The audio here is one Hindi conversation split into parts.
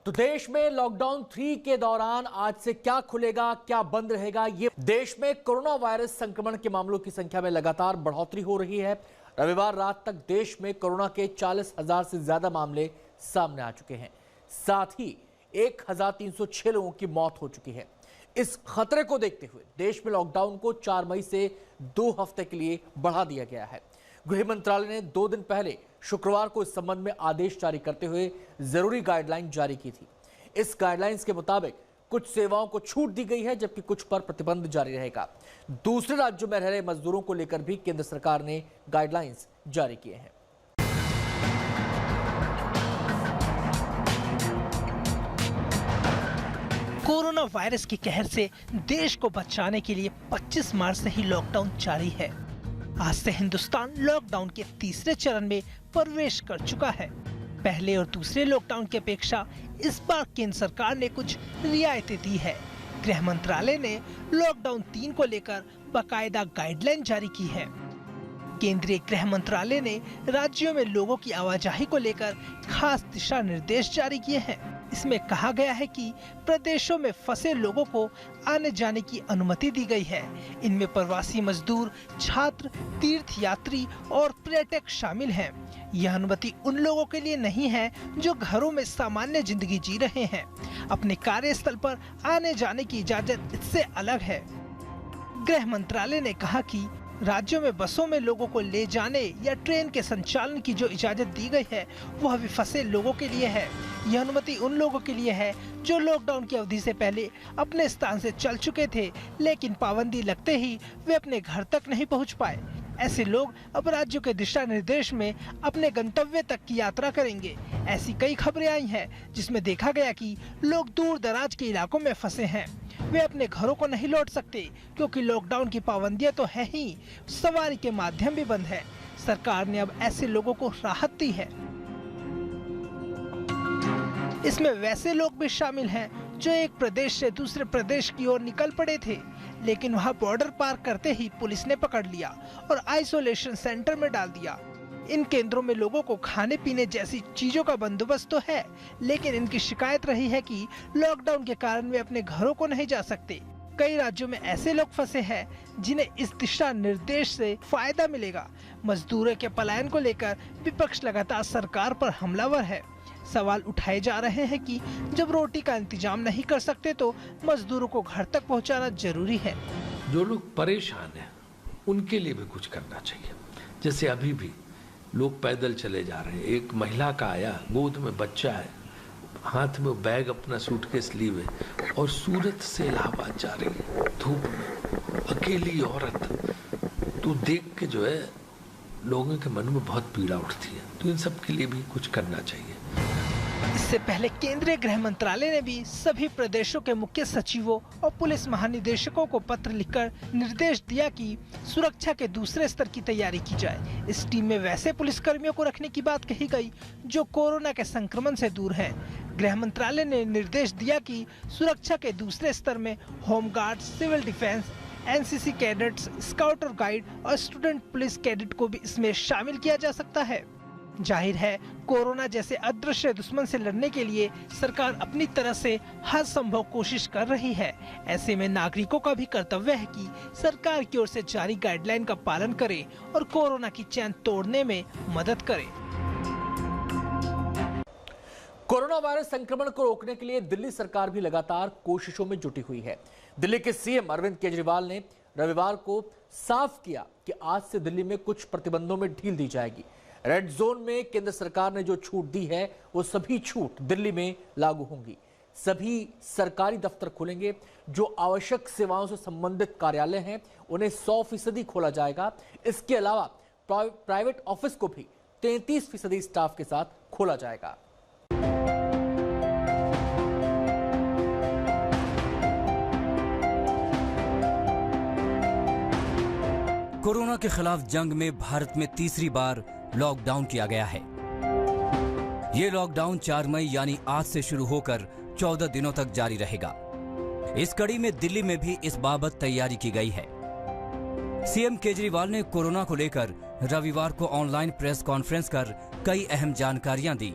तो देश में लॉकडाउन 3 के दौरान आज से क्या खुलेगा, क्या बंद रहेगा। ये देश में कोरोना वायरस संक्रमण के मामलों की संख्या में लगातार बढ़ोतरी हो रही है। रविवार रात तक देश में कोरोना के 40,000 से ज्यादा मामले सामने आ चुके हैं। साथ ही 1,306 लोगों की मौत हो चुकी है। इस खतरे को देखते हुए देश में लॉकडाउन को 4 मई से 2 हफ्ते के लिए बढ़ा दिया गया है। गृह मंत्रालय ने 2 दिन पहले शुक्रवार को इस संबंध में आदेश जारी करते हुए जरूरी गाइडलाइन जारी की थी। इस गाइडलाइंस के मुताबिक कुछ सेवाओं को छूट दी गई है, जबकि कुछ पर प्रतिबंध जारी रहेगा। दूसरे राज्यों में रह रहे मजदूरों को लेकर भी केंद्र सरकार ने गाइडलाइंस जारी किए हैं। कोरोना वायरस के कहर से देश को बचाने के लिए 25 मार्च से ही लॉकडाउन जारी है। आज से हिंदुस्तान लॉकडाउन के तीसरे चरण में प्रवेश कर चुका है। पहले और दूसरे लॉकडाउन की अपेक्षा इस बार केंद्र सरकार ने कुछ रियायतें दी है। गृह मंत्रालय ने लॉकडाउन 3 को लेकर बाकायदा गाइडलाइन जारी की है। केंद्रीय गृह मंत्रालय ने राज्यों में लोगों की आवाजाही को लेकर खास दिशा निर्देश जारी किए हैं। इसमें कहा गया है कि प्रदेशों में फंसे लोगों को आने जाने की अनुमति दी गई है। इनमें प्रवासी मजदूर, छात्र, तीर्थ यात्री और पर्यटक शामिल हैं। यह अनुमति उन लोगों के लिए नहीं है जो घरों में सामान्य जिंदगी जी रहे हैं। अपने कार्यस्थल पर आने जाने की इजाजत इससे अलग है। गृह मंत्रालय ने कहा कि राज्यों में बसों में लोगों को ले जाने या ट्रेन के संचालन की जो इजाजत दी गई है वह भी फंसे लोगों के लिए है। यह अनुमति उन लोगों के लिए है जो लॉकडाउन की अवधि से पहले अपने स्थान से चल चुके थे, लेकिन पाबंदी लगते ही वे अपने घर तक नहीं पहुंच पाए। ऐसे लोग अब राज्यों के दिशा निर्देश में अपने गंतव्य तक की यात्रा करेंगे। ऐसी कई खबरें आई हैं जिसमें देखा गया कि लोग दूर दराज के इलाकों में फंसे हैं। वे अपने घरों को नहीं लौट सकते क्योंकि लॉकडाउन की पाबंदियां तो है ही, सवारी के माध्यम भी बंद है। सरकार ने अब ऐसे लोगों को राहत दी है। इसमें वैसे लोग भी शामिल हैं जो एक प्रदेश से दूसरे प्रदेश की ओर निकल पड़े थे, लेकिन वहां बॉर्डर पार करते ही पुलिस ने पकड़ लिया और आइसोलेशन सेंटर में डाल दिया। इन केंद्रों में लोगों को खाने पीने जैसी चीजों का बंदोबस्त तो है, लेकिन इनकी शिकायत रही है कि लॉकडाउन के कारण वे अपने घरों को नहीं जा सकते। कई राज्यों में ऐसे लोग फंसे हैं जिन्हें इस दिशा निर्देश से फायदा मिलेगा। मजदूरों के पलायन को लेकर विपक्ष लगातार सरकार पर हमलावर है। सवाल उठाए जा रहे हैं कि जब रोटी का इंतजाम नहीं कर सकते तो मजदूरों को घर तक पहुंचाना जरूरी है। जो लोग परेशान हैं उनके लिए भी कुछ करना चाहिए। जैसे अभी भी लोग पैदल चले जा रहे हैं। एक महिला का आया, गोद में बच्चा है, हाथ में बैग अपना सूटकेस लिए हुए और सूरत से इलाहाबाद जा रही है धूप में, अकेली औरत। तो देख के जो है लोगों के मन में बहुत पीड़ा उठती है। तो इन सब के लिए भी कुछ करना चाहिए। इससे पहले केंद्रीय गृह मंत्रालय ने भी सभी प्रदेशों के मुख्य सचिवों और पुलिस महानिदेशकों को पत्र लिखकर निर्देश दिया कि सुरक्षा के दूसरे स्तर की तैयारी की जाए। इस टीम में वैसे पुलिसकर्मियों को रखने की बात कही गई जो कोरोना के संक्रमण से दूर हैं। गृह मंत्रालय ने निर्देश दिया कि सुरक्षा के दूसरे स्तर में home guard, civil defence, NCC cadets, scout और गाइड और स्टूडेंट पुलिस कैडेट को भी इसमें शामिल किया जा सकता है। जाहिर है कोरोना जैसे अदृश्य दुश्मन से लड़ने के लिए सरकार अपनी तरह से हर संभव कोशिश कर रही है। ऐसे में नागरिकों का भी कर्तव्य है कि सरकार की ओर से जारी गाइडलाइन का पालन करें और कोरोना की चैन तोड़ने में मदद करें। कोरोना वायरस संक्रमण को रोकने के लिए दिल्ली सरकार भी लगातार कोशिशों में जुटी हुई है। दिल्ली के सीएम अरविंद केजरीवाल ने रविवार को साफ किया कि आज से दिल्ली में कुछ प्रतिबंधों में ढील दी जाएगी। रेड जोन में केंद्र सरकार ने जो छूट दी है वो सभी छूट दिल्ली में लागू होंगी। सभी सरकारी दफ्तर खुलेंगे। जो आवश्यक सेवाओं से संबंधित कार्यालय हैं उन्हें 100% खोला जाएगा। इसके अलावा प्राइवेट ऑफिस को भी 33% स्टाफ के साथ खोला जाएगा। कोरोना के खिलाफ जंग में भारत में तीसरी बार लॉकडाउन किया गया है। ये लॉकडाउन 4 मई यानी आज से शुरू होकर 14 दिनों तक जारी रहेगा। इस कड़ी में दिल्ली में भी इस बाबत तैयारी की गई है। सीएम केजरीवाल ने कोरोना को लेकर रविवार को ऑनलाइन प्रेस कॉन्फ्रेंस कर कई अहम जानकारियां दी।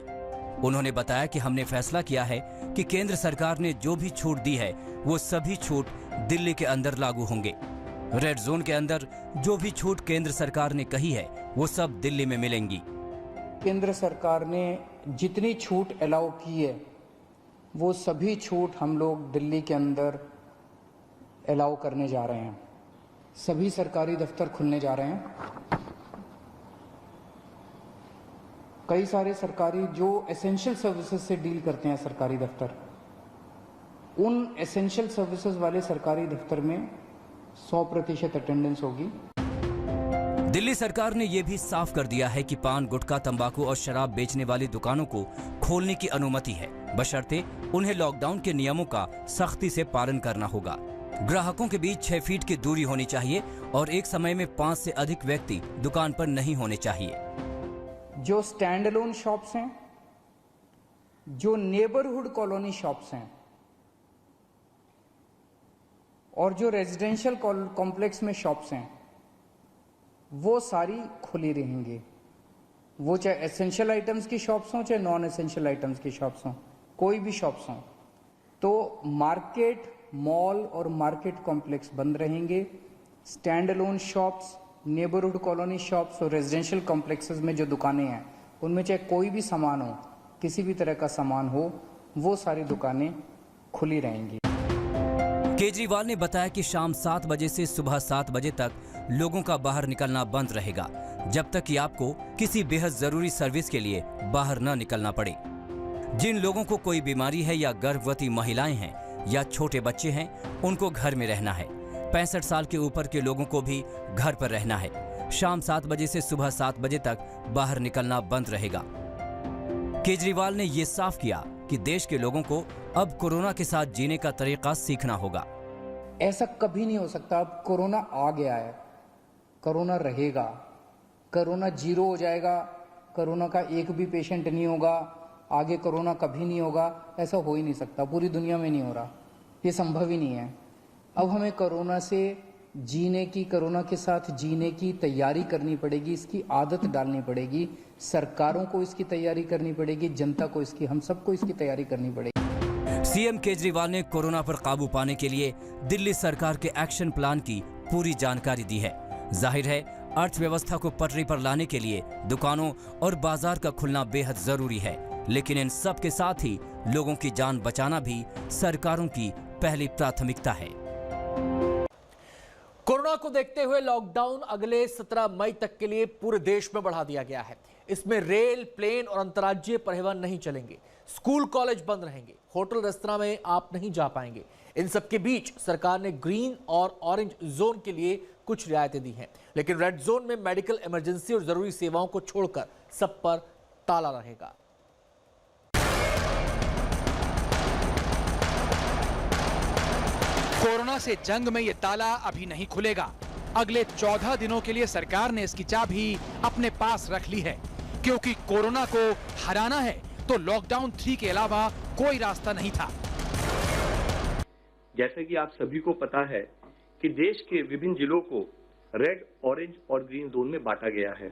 उन्होंने बताया कि हमने फैसला किया है कि केंद्र सरकार ने जो भी छूट दी है वो सभी छूट दिल्ली के अंदर लागू होंगे। रेड जोन के अंदर जो भी छूट केंद्र सरकार ने कही है वो सब दिल्ली में मिलेंगी। केंद्र सरकार ने जितनी छूट अलाउ की है वो सभी छूट हम लोग दिल्ली के अंदर अलाउ करने जा रहे हैं। सभी सरकारी दफ्तर खुलने जा रहे हैं। कई सारे सरकारी जो एसेंशियल सर्विसेज से डील करते हैं सरकारी दफ्तर, उन एसेंशियल सर्विसेज वाले सरकारी दफ्तर में 100% अटेंडेंस होगी। दिल्ली सरकार ने यह भी साफ कर दिया है कि पान, गुटखा, तंबाकू और शराब बेचने वाली दुकानों को खोलने की अनुमति है, बशर्ते उन्हें लॉकडाउन के नियमों का सख्ती से पालन करना होगा। ग्राहकों के बीच 6 फीट की दूरी होनी चाहिए और एक समय में 5 से अधिक व्यक्ति दुकान पर नहीं होने चाहिए। जो स्टैंड अलोन शॉप्स हैं, जो नेबरहुड कॉलोनी शॉप्स हैं और जो रेजिडेंशियल कॉम्प्लेक्स में शॉप्स हैं, वो सारी खुली रहेंगी। वो चाहे एसेंशियल आइटम्स की शॉप्स हों चाहे नॉन एसेंशियल आइटम्स की शॉप्स हों, कोई भी शॉप्स हों। तो मार्केट, मॉल और मार्केट कॉम्प्लेक्स बंद रहेंगे। Stand alone shops, neighbourhood colony shops और रेजिडेंशियल कॉम्प्लेक्सेस में जो दुकानें हैं, उनमें चाहे कोई भी सामान हो, किसी भी तरह का सामान हो, वो सारी दुकानें खुली रहेंगी। केजरीवाल ने बताया कि शाम 7 बजे से सुबह 7 बजे तक लोगों का बाहर निकलना बंद रहेगा, जब तक कि आपको किसी बेहद जरूरी सर्विस के लिए बाहर न निकलना पड़े। जिन लोगों को कोई बीमारी है या गर्भवती महिलाएं हैं या छोटे बच्चे हैं, उनको घर में रहना है। 65 साल के ऊपर के लोगों को भी घर पर रहना है। शाम 7 बजे से सुबह 7 बजे तक बाहर निकलना बंद रहेगा। केजरीवाल ने यह साफ किया कि देश के लोगों को अब कोरोना के साथ जीने का तरीका सीखना होगा। ऐसा कभी नहीं हो सकता। अब कोरोना आ गया है, कोरोना रहेगा, कोरोना 0 हो जाएगा, कोरोना का एक भी पेशेंट नहीं होगा, आगे कोरोना कभी नहीं होगा, ऐसा हो ही नहीं सकता। पूरी दुनिया में नहीं हो रहा, ये संभव ही नहीं है। अब हमें कोरोना से जीने की, कोरोना के साथ जीने की तैयारी करनी पड़ेगी, इसकी आदत डालनी पड़ेगी। सरकारों को इसकी तैयारी करनी पड़ेगी, जनता को इसकी, हम सबको इसकी तैयारी करनी पड़ेगी। सीएम केजरीवाल ने कोरोना पर काबू पाने के लिए दिल्ली सरकार के एक्शन प्लान की पूरी जानकारी दी है। जाहिर है, अर्थव्यवस्था को पटरी पर लाने के लिए दुकानों और बाजार का खुलना बेहद जरूरी है, लेकिन इन सब के साथ ही लोगों की जान बचाना भी सरकारों की पहली प्राथमिकता है। कोरोना को देखते हुए लॉकडाउन अगले 17 मई तक के लिए पूरे देश में बढ़ा दिया गया है। इसमें रेल, प्लेन और अंतर्राज्यीय परिवहन नहीं चलेंगे। स्कूल, कॉलेज बंद रहेंगे। होटल, रेस्तरां में आप नहीं जा पाएंगे। इन सबके बीच सरकार ने ग्रीन और ऑरेंज जोन के लिए कुछ रियायतें दी हैं, लेकिन रेड जोन में मेडिकल इमरजेंसी और जरूरी सेवाओं को छोड़कर सब पर ताला रहेगा। कोरोना से जंग में ये ताला अभी नहीं खुलेगा। अगले 14 दिनों के लिए सरकार ने इसकी चाबी अपने पास रख ली है, क्योंकि कोरोना को हराना है तो लॉकडाउन 3 के अलावा कोई रास्ता नहीं था। जैसे कि आप सभी को पता है कि देश के विभिन्न जिलों को रेड, ऑरेंज और ग्रीन जोन में बांटा गया है।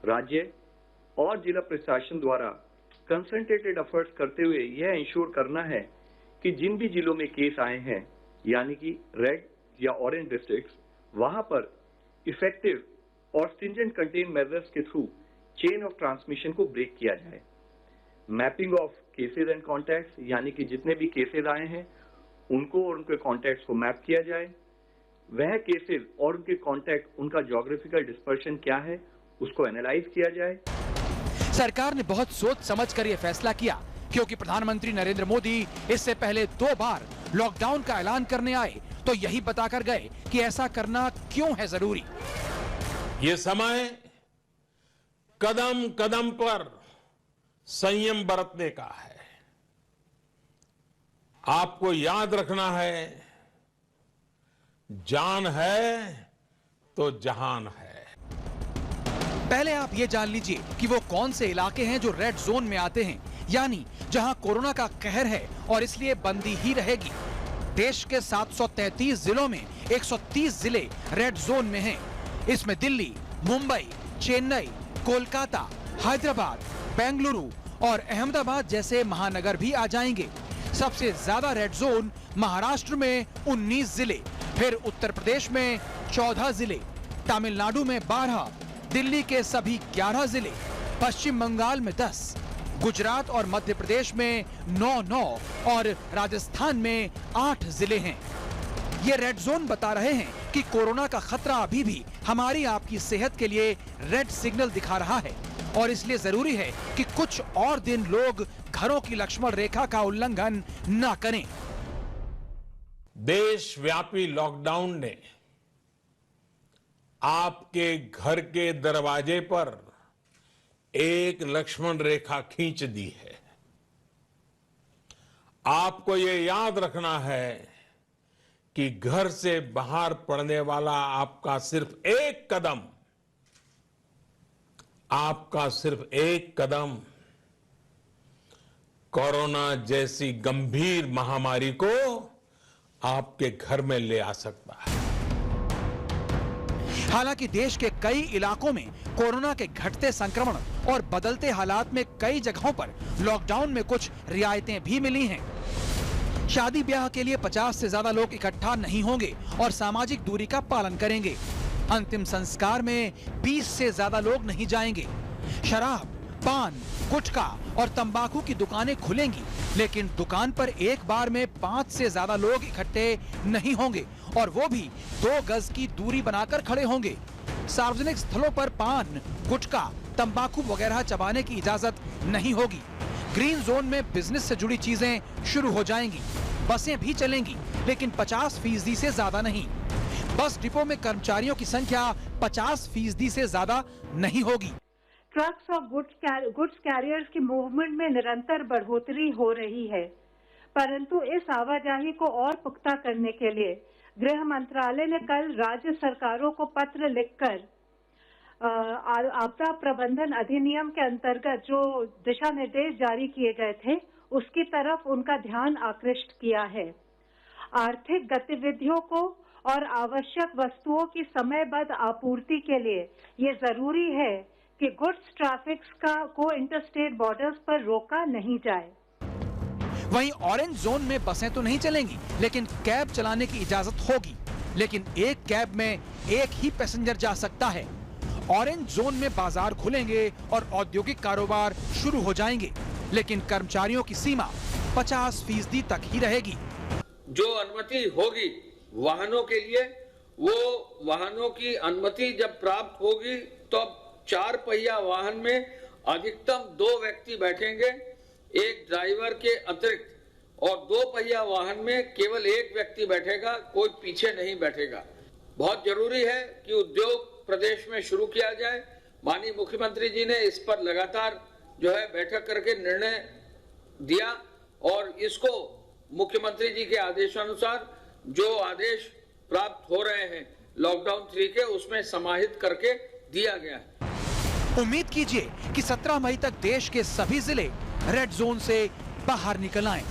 राज्य और जिला प्रशासन द्वारा कंसंट्रेटेड एफर्ट्स करते हुए यह इंश्योर करना है कि जिन भी जिलों में केस आए हैं, यानी कि रेड या ऑरेंज डिस्ट्रिक्ट्स, वहां पर इफेक्टिव और स्ट्रिंजेंट कंटेन मेजर्स के थ्रू चेन ऑफ ट्रांसमिशन को ब्रेक किया जाए। Mapping of cases and contacts, यानी कि जितने भी केसेस आए हैं उनको और उनके कॉन्टैक्ट्स को मैप किया जाए। वह केसेस और उनके कॉन्टैक्ट, उनका ज्योग्राफिकल डिस्पर्शन क्या है, उसको एनालाइज किया जाए। सरकार ने बहुत सोच समझकर यह फैसला किया, क्योंकि प्रधानमंत्री नरेंद्र मोदी इससे पहले 2 बार लॉकडाउन का ऐलान करने आए तो यही बताकर गए कि ऐसा करना क्यों है जरूरी। ये समय कदम कदम पर संयम बरतने का है। आपको याद रखना है, जान है तो जहान है। पहले आप ये जान लीजिए कि वो कौन से इलाके हैं जो रेड जोन में आते हैं, यानी जहां कोरोना का कहर है और इसलिए बंदी ही रहेगी। देश के 733 जिलों में 130 जिले रेड जोन में हैं। इसमें दिल्ली, मुंबई, चेन्नई, कोलकाता, हैदराबाद, बेंगलुरु और अहमदाबाद जैसे महानगर भी आ जाएंगे। सबसे ज्यादा रेड जोन महाराष्ट्र में 19 जिले, फिर उत्तर प्रदेश में 14 जिले, तमिलनाडु में 12, दिल्ली के सभी 11 जिले, पश्चिम बंगाल में 10, गुजरात और मध्य प्रदेश में 9 और राजस्थान में 8 जिले हैं। ये रेड जोन बता रहे हैं कि कोरोना का खतरा अभी भी हमारी आपकी सेहत के लिए रेड सिग्नल दिखा रहा है और इसलिए जरूरी है कि कुछ और दिन लोग घरों की लक्ष्मण रेखा का उल्लंघन न करें। देशव्यापी लॉकडाउन ने आपके घर के दरवाजे पर एक लक्ष्मण रेखा खींच दी है। आपको ये याद रखना है कि घर से बाहर पड़ने वाला आपका सिर्फ एक कदम कोरोना जैसी गंभीर महामारी को आपके घर में ले आ सकता है। हालांकि देश के कई इलाकों में कोरोना के घटते संक्रमण और बदलते हालात में कई जगहों पर लॉकडाउन में कुछ रियायतें भी मिली हैं। शादी ब्याह के लिए 50 से ज्यादा लोग इकट्ठा नहीं होंगे और सामाजिक दूरी का पालन करेंगे। अंतिम संस्कार में 20 से ज्यादा लोग नहीं जाएंगे। शराब, पान, गुटखा और तंबाकू की दुकानें खुलेंगी, लेकिन दुकान पर एक बार में 5 से ज्यादा लोग इकट्ठे नहीं होंगे और वो भी 2 गज की दूरी बनाकर खड़े होंगे। सार्वजनिक स्थलों पर पान, गुटखा, तंबाकू वगैरह चबाने की इजाजत नहीं होगी। ग्रीन जोन में बिजनेस से जुड़ी चीजें शुरू हो जाएंगी। बसें भी चलेंगी, लेकिन 50% से ज्यादा नहीं। बस डिपो में कर्मचारियों की संख्या 50% से ज्यादा नहीं होगी। ट्रक्स और गुड्स कैरियर्स की मूवमेंट में निरंतर बढ़ोतरी हो रही है, परंतु इस आवाजाही को और पुख्ता करने के लिए गृह मंत्रालय ने कल राज्य सरकारों को पत्र लिखकर आपदा प्रबंधन अधिनियम के अंतर्गत जो दिशा निर्देश जारी किए गए थे उसकी तरफ उनका ध्यान आकृष्ट किया है। आर्थिक गतिविधियों को और आवश्यक वस्तुओं की समयबद्ध आपूर्ति के लिए ये जरूरी है कि गुड्स ट्रैफिक को इंटरस्टेट बॉर्डर्स पर रोका नहीं जाए। वहीं ऑरेंज जोन में बसें तो नहीं चलेंगी, लेकिन कैब चलाने की इजाजत होगी। लेकिन एक कैब में एक ही पैसेंजर जा सकता है। ऑरेंज जोन में बाजार खुलेंगे और औद्योगिक कारोबार शुरू हो जाएंगे, लेकिन कर्मचारियों की सीमा 50% तक ही रहेगी। जो अनुमति होगी वाहनों के लिए, वो वाहनों की अनुमति जब प्राप्त होगी तो 4 पहिया वाहन में अधिकतम 2 व्यक्ति बैठेंगे, एक ड्राइवर के अतिरिक्त, और 2 पहिया वाहन में केवल 1 व्यक्ति बैठेगा, कोई पीछे नहीं बैठेगा। बहुत जरूरी है कि उद्योग प्रदेश में शुरू किया जाए। माननीय मुख्यमंत्री जी ने इस पर लगातार जो है बैठक करके निर्णय दिया और इसको मुख्यमंत्री जी के आदेशानुसार जो आदेश प्राप्त हो रहे हैं लॉकडाउन 3 के, उसमें समाहित करके दिया गया है। उम्मीद कीजिए कि 17 मई तक देश के सभी जिले रेड जोन से बाहर निकल आएं।